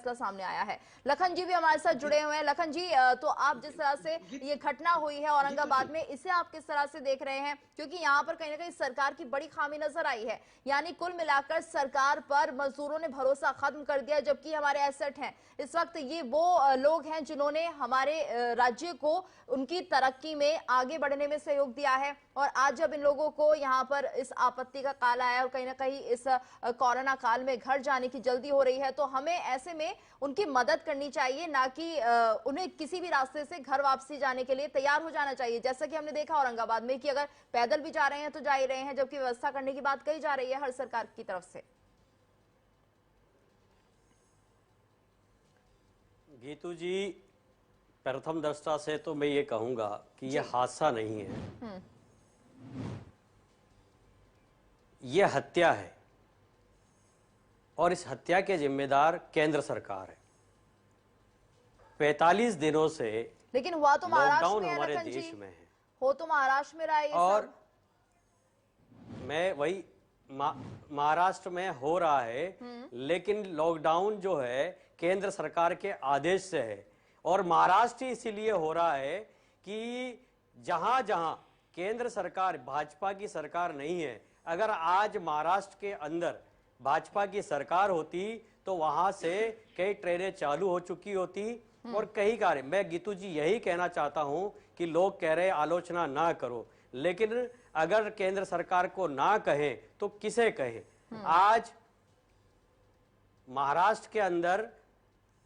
फैसला सामने आया है। लखन जी भी हमारे साथ जुड़े हुए हैं। लखन जी, तो आप जिस तरह से ये घटना हुई है औरंगाबाद में, इसे आप किस तरह से देख रहे हैं? क्योंकि यहाँ पर कहीं ना कहीं सरकार की बड़ी खामी नजर आई है, यानी कुल मिलाकर सरकार पर मजदूरों ने भरोसा खत्म कर दिया, जबकि हमारे एसेट हैं इस वक्त ये वो लोग हैं जिन्होंने हमारे राज्य को उनकी तरक्की में आगे बढ़ने में सहयोग दिया है। और आज जब इन लोगों को यहाँ पर इस आपत्ति का काल आया और कहीं ना कहीं इस कोरोना काल में घर जाने की जल्दी हो रही है, तो हमें ऐसे में उनकी मदद करनी चाहिए, ना कि उन्हें किसी भी रास्ते से घर वापसी जाने के लिए तैयार हो जाना चाहिए। जैसा कि हमने देखा औरंगाबाद में कि अगर पैदल भी जा रहे हैं तो जा ही रहे हैं, जबकि व्यवस्था करने की बात कही जा रही है हर सरकार की तरफ से। गीतू जी, प्रथम दृष्टा से तो मैं ये कहूंगा कि यह हादसा नहीं है, यह हत्या है। और इस हत्या के जिम्मेदार केंद्र सरकार है। 45 दिनों से लेकिन हुआ तो महाराष्ट्र में हमारे देश में है, हो तो महाराष्ट्र में रहा है ये और सब। मैं वही महाराष्ट्र में हो रहा है, लेकिन लॉकडाउन जो है केंद्र सरकार के आदेश से है। और महाराष्ट्र इसीलिए हो रहा है कि जहां जहां केंद्र सरकार, भाजपा की सरकार नहीं है, अगर आज महाराष्ट्र के अंदर भाजपा की सरकार होती तो वहां से कई ट्रेनें चालू हो चुकी होती और कई कार्य। मैं गीतू जी यही कहना चाहता हूं कि लोग कह रहे आलोचना ना करो, लेकिन अगर केंद्र सरकार को ना कहें तो किसे कहें? आज महाराष्ट्र के अंदर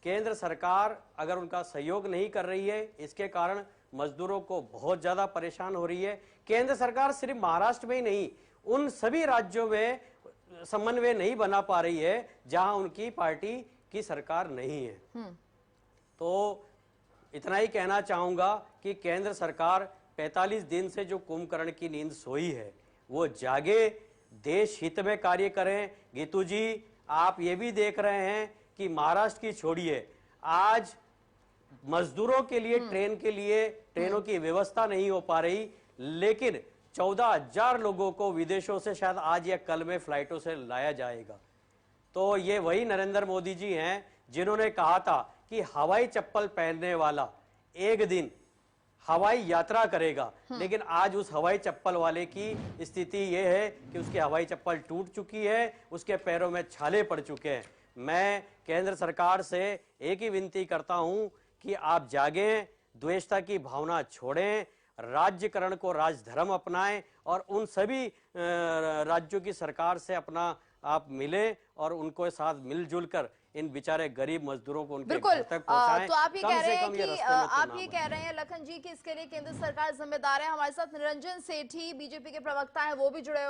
केंद्र सरकार अगर उनका सहयोग नहीं कर रही है, इसके कारण मजदूरों को बहुत ज्यादा परेशान हो रही है। केंद्र सरकार सिर्फ महाराष्ट्र में ही नहीं, उन सभी राज्यों में समन्वय नहीं बना पा रही है जहां उनकी पार्टी की सरकार नहीं है। तो इतना ही कहना चाहूंगा कि केंद्र सरकार 45 दिन से जो कुंभकर्ण की नींद सोई है वो जागे, देश हित में कार्य करें। गीतू जी, आप ये भी देख रहे हैं कि महाराष्ट्र की छोड़िए, आज मजदूरों के लिए ट्रेनों की व्यवस्था नहीं हो पा रही, लेकिन 14,000 लोगों को विदेशों से शायद आज या कल में फ्लाइटों से लाया जाएगा। तो ये वही नरेंद्र मोदी जी हैं जिन्होंने कहा था कि हवाई चप्पल पहनने वाला एक दिन हवाई यात्रा करेगा, लेकिन आज उस हवाई चप्पल वाले की स्थिति यह है कि उसकी हवाई चप्पल टूट चुकी है, उसके पैरों में छाले पड़ चुके हैं। मैं केंद्र सरकार से एक ही विनती करता हूं कि आप जागें, द्वेषता की भावना छोड़ें, राज्यकरण को राजधर्म अपनाएं और उन सभी राज्यों की सरकार से अपना आप मिलें और उनको साथ मिलजुल कर इन बेचारे गरीब मजदूरों को उनके घर तक पहुंचाएं। तो आप ये कह रहे हैं कि आप ये कह रहे हैं लखन जी कि इसके लिए केंद्र सरकार जिम्मेदार है। हमारे साथ निरंजन सेठी बीजेपी के प्रवक्ता हैं, वो भी जुड़े हुए